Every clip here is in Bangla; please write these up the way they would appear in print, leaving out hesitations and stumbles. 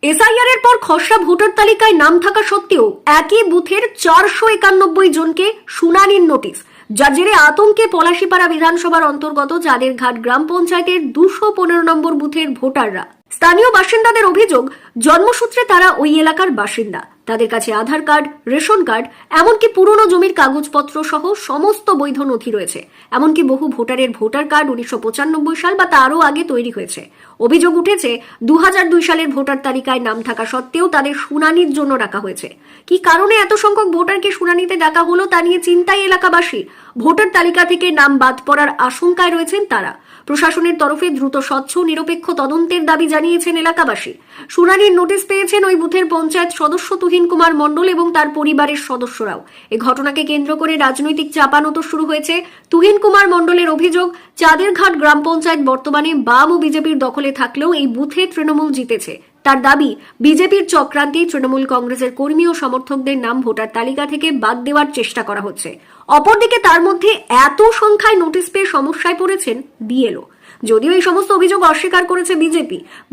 এসআইআর এর পর খসড়া ভোটার তালিকায় নাম থাকা সত্ত্বেও একই বুথের 491 জনকে শুনানির নোটিশ, যার জেরে আতঙ্কে পলাশীপাড়া বিধানসভার অন্তর্গত চাঁদেরঘাট গ্রাম পঞ্চায়েতের 215 নম্বর বুথের ভোটাররা। স্থানীয় বাসিন্দাদের অভিযোগ, জন্মসূত্রে তারা ওই এলাকার বাসিন্দা। তাদের কাছে আধার কার্ড, রেশন কার্ড, এমনকি পুরনো জমির কাগজপত্র সহ সমস্ত বৈধ নথি রয়েছে। এমনকি বহু ভোটারের ভোটার কার্ড 1995 সাল বা তারও আগে তৈরি হয়েছে। অভিযোগ উঠেছে 2002 সালের ভোটার তালিকায় নাম থাকা সত্ত্বেও তাদের শুনানির জন্য ডাকা হয়েছে। কি কারণে এত সংখ্যক ভোটারকে শুনানিতে ডাকা হলো তা নিয়ে চিন্তায় এলাকাবাসী। ভোটার তালিকা থেকে নাম বাদ পড়ার আশঙ্কায় রয়েছেন তারা। প্রশাসনের তরফে দ্রুত স্বচ্ছ নিরপেক্ষ তদন্তের দাবি জানিয়েছেন এলাকাবাসী। শুনানির নোটিশ পেয়েছেন ওই বুথের পঞ্চায়েত সদস্য তুহিন কুমার মণ্ডল এবং তার পরিবারের সদস্যরাও। এই ঘটনাকে কেন্দ্র করে রাজনৈতিক চাপানোতর শুরু হয়েছে। তুহিন কুমার মণ্ডলের অভিযোগ, চাঁদেরঘাট গ্রাম পঞ্চায়েত বর্তমানে বাম ও বিজেপির দখলে থাকলেও এই বুথে তৃণমূল জিতেছে। তার দাবি, বিজেপির চক্রান্তে তৃণমূল কংগ্রেসের কর্মী ও সমর্থকদের নাম ভোটার তালিকা থেকে বাদ দেওয়ার চেষ্টা করা হচ্ছে। অপরদিকে তার মধ্যে এত সংখ্যায় নোটিশ পেয়ে সমস্যায় পড়েছেন বিএলও। যদিও এই সমস্ত অভিযোগ অস্বীকার করেছে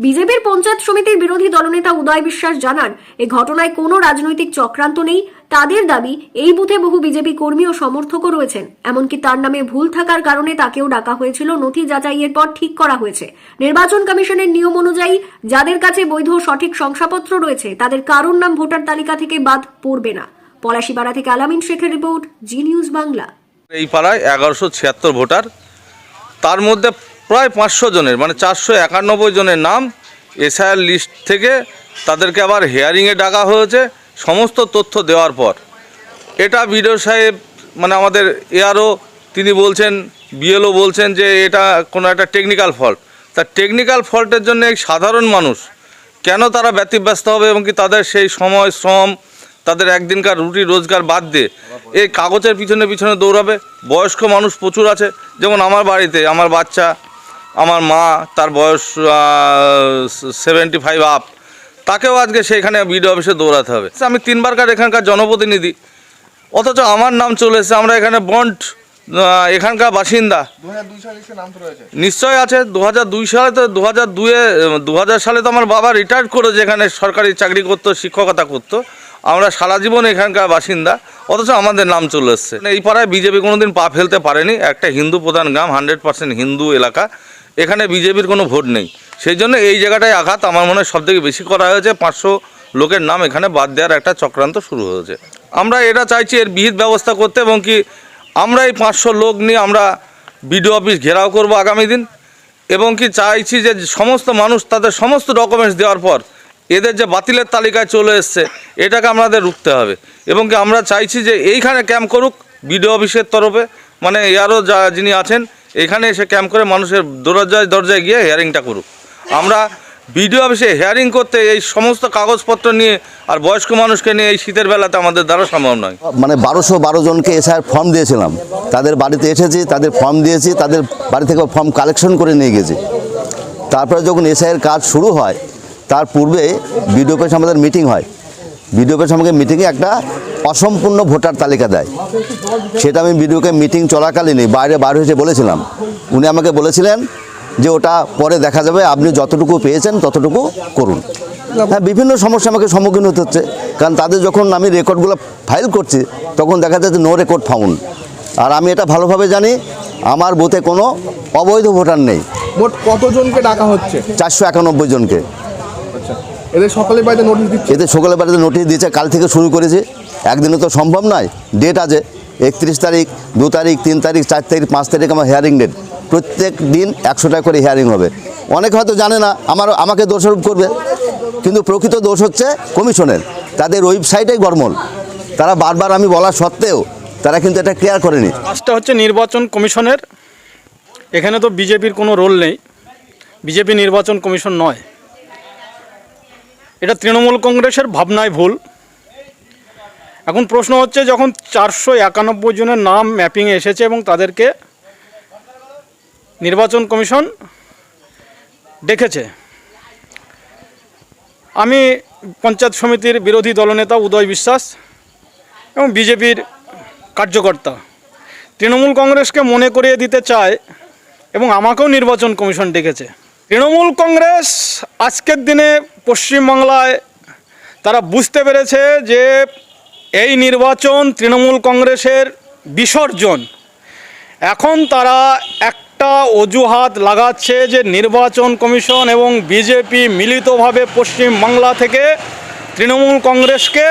বিজেপির পঞ্চায়েত সমিতির বিরোধী দলনেতা উদয় বিশ্বাস জানান, এই ঘটনায় কোনো রাজনৈতিক চক্রান্ত নেই। তাদের দাবি, এই বুথে বহু বিজেপি কর্মী ও সমর্থকও রয়েছেন। এমনকি তার নামে ভুল থাকার কারণে তাকেও ডাকা হয়েছিল। নথি যাচাইয়ের পর ঠিক করা হয়েছে, নির্বাচন কমিশনের নিয়ম অনুযায়ী যাদের কাছে বৈধ সঠিক শংসাপত্র রয়েছে তাদের কারোর নাম ভোটার তালিকা থেকে বাদ পড়বে না। পলাশীপাড়া থেকে আলামিন শেখের রিপোর্ট, জি নিউজ বাংলা। এই পাড়ায় 1176 ভোটার, তার মধ্যে প্রায় 500 জনের মানে 491 জনের নাম এসআইআর লিস্ট থেকে তাদেরকে আবার হিয়ারিংয়ে ডাকা হয়েছে সমস্ত তথ্য দেওয়ার পর। এটা বিডিও সাহেব মানে আমাদের এআরও তিনি বলছেন, বিএলও বলছেন যে এটা কোনো একটা টেকনিক্যাল ফল্ট। তা টেকনিক্যাল ফল্টের জন্য এই সাধারণ মানুষ কেন তারা ব্যতিব্যস্ত হবে এবং কি তাদের সেই সময় শ্রম তাদের একদিনকার রুটি রোজগার বাদ দিয়ে এই কাগজের পিছনে পিছনে দৌড়াবে? বয়স্ক মানুষ প্রচুর আছে, যেমন আমার বাড়িতে আমার বাচ্চা, আমার মা, তার বয়স 75 আপ, তাকেও আজকে সেইখানে বিডিও অফিসে দৌড়াতে হবে। আমি 3বারকার এখানকার জনপ্রতিনিধি, অথচ আমার নাম চলে এসেছে। আমরা এখানে বন্ড এখানকার বাসিন্দা। 2002 সালে নাম তো রয়েছে, নিশ্চয় আছে। 2002 সালে তো 2000 সালে তো আমার বাবা রিটায়ার্ড করেছে, এখানে সরকারি চাকরি করতো, শিক্ষকতা করতো। আমরা সারা জীবন এখানকার বাসিন্দা, অথচ আমাদের নাম চলে এসছে। এই পাড়ায় বিজেপি কোনোদিন পা ফেলতে পারেনি। একটা হিন্দু প্রধান গ্রাম, 100% হিন্দু এলাকা, এখানে বিজেপির কোনো ভোট নেই। সেই জন্য এই জায়গাটায় আঘাত আমার মনে হয় সবথেকে বেশি করা হয়েছে। 500 লোকের নাম এখানে বাদ দেওয়ার একটা চক্রান্ত শুরু হয়েছে। আমরা এটা চাইছি এর বিহিত ব্যবস্থা করতে, এবং কি আমরা এই 500 লোক নিয়ে আমরা বিডিও অফিস ঘেরাও করব আগামী দিন, এবং কি চাইছি যে সমস্ত মানুষ তাদের সমস্ত ডকুমেন্টস দেওয়ার পর এদের যে বাতিলের তালিকায় চলে এসছে এটাকে আমাদের রুখতে হবে। এবং কি আমরা চাইছি যে এইখানে ক্যাম্প করুক বিডিও অফিসের তরফে, মানে এআরও যিনি আছেন এখানে এসে ক্যাম্প করে মানুষের দরজায় গিয়ে হিয়ারিংটা করুক। আমরা বিডিও অফিসে হিয়ারিং করতে এই সমস্ত কাগজপত্র নিয়ে আর বয়স্ক মানুষকে নিয়ে এই শীতের বেলাতে আমাদের দ্বারা সম্ভব নয়। মানে 1212 জনকে এসআইআর ফর্ম দিয়েছিলাম, তাদের বাড়িতে এসেছি, তাদের ফর্ম দিয়েছি, তাদের বাড়ি থেকে ফর্ম কালেকশন করে নিয়ে গেছি। তারপরে যখন এসআইআর কাজ শুরু হয় তার পূর্বে বিডিও অফিসে আমাদের মিটিং হয়। বিডিও অফিসে আমাকে মিটিংয়ে একটা অসম্পূর্ণ ভোটার তালিকা দেয়। সেটা আমি বিডিওকে মিটিং চলাকালীনই বাইরে হয়েছে বলেছিলাম। উনি আমাকে বলেছিলেন যে ওটা পরে দেখা যাবে, আপনি যতটুকু পেয়েছেন ততটুকু করুন। হ্যাঁ, বিভিন্ন সমস্যা আমাকে সম্মুখীন হতে হচ্ছে, কারণ তাদের যখন আমি রেকর্ডগুলো ফাইল করছি তখন দেখা যাচ্ছে নো রেকর্ড ফাউন্ড। আর আমি এটা ভালোভাবে জানি, আমার বুথে কোনো অবৈধ ভোটার নেই। মোট কতজনকে ডাকা হচ্ছে? 491 জনকে। আচ্ছা, এদের সকলের বাড়িতে নোটিশ দিচ্ছে? এদের সকলের বাড়িতে নোটিশ দিয়েছে, কাল থেকে শুরু করেছে। একদিনে তো সম্ভব নয়, ডেট আছে 31 তারিখ, 2 তারিখ, 3 তারিখ, 4 তারিখ, 5 তারিখ আমার হিয়ারিং ডেট। প্রত্যেক দিন 100টা করে হিয়ারিং হবে। অনেকে হয়তো জানে না, আমাকে দোষারোপ করবে, কিন্তু প্রকৃত দোষ হচ্ছে কমিশনের। তাদের ওয়েবসাইটেই গড়মল। তারা বারবার আমি বলা সত্ত্বেও তারা কিন্তু এটা ক্লিয়ার করেনি। কাজটা হচ্ছে নির্বাচন কমিশনের। এখানে তো বিজেপির কোনো রোল নেই, বিজেপি নির্বাচন কমিশন নয়। এটা তৃণমূল কংগ্রেসের ভাবনায় ভুল। এখন প্রশ্ন হচ্ছে, যখন 491 জনের নাম ম্যাপিংয়ে এসেছে এবং তাদেরকে নির্বাচন কমিশন ডেকেছে, আমি পঞ্চায়েত সমিতির বিরোধী দলনেতা উদয় বিশ্বাস এবং বিজেপির কার্যকর্তা তৃণমূল কংগ্রেসকে মনে করিয়ে দিতে চায়, এবং আমাকেও নির্বাচন কমিশন ডেকেছে তৃণমূল কংগ্রেস আজকের দিনে পশ্চিমবাংলায় তারা বুঝতে পেরেছে যে এই নির্বাচন তৃণমূল কংগ্রেসের বিসর্জন। এখন তারা একটা অজুহাত লাগাচ্ছে যে নির্বাচন কমিশন এবং বিজেপি মিলিতভাবে পশ্চিমবাংলা থেকে তৃণমূল কংগ্রেসকে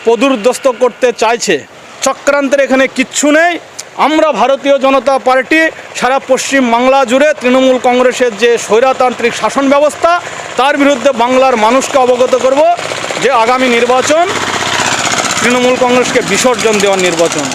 পদুর্দস্ত করতে চাইছে। চক্রান্তের এখানে কিচ্ছু নেই। আমরা ভারতীয় জনতা পার্টি সারা পশ্চিম বাংলা জুড়ে তৃণমূল কংগ্রেসের যে স্বৈরতান্ত্রিক শাসন ব্যবস্থা তার বিরুদ্ধে বাংলার মানুষকে অবগত করব যে আগামী নির্বাচন তৃণমূল কংগ্রেসকে বিসর্জন দেওয়ার নির্বাচন।